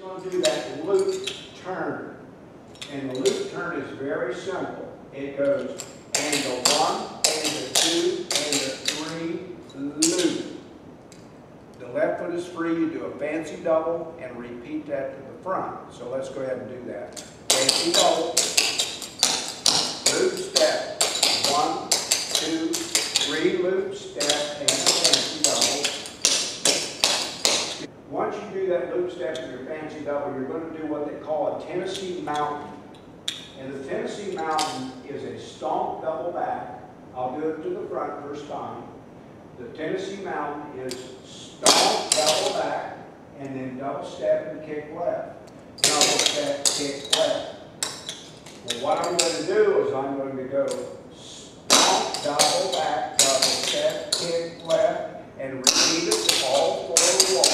going to do that loop turn. And the loop turn is very simple. It goes and the 1, and the 2, and the 3, loop. The left foot is free. You do a fancy double and repeat that to the front. So let's go ahead and do that. Fancy double, loop, step, 1, 2, 3, loop, step, and fancy double. Once you do that loop step and your fancy double, you're going to do what they call a Tennessee Mountain. And the Tennessee Mountain is a stomp double back. I'll do it to the front first time. The Tennessee Mountain is stomp double back and then double step and kick left. Double step, kick left. Well, what I'm going to do is I'm going to go stomp double back, double step, kick left, and repeat it all 4 walks.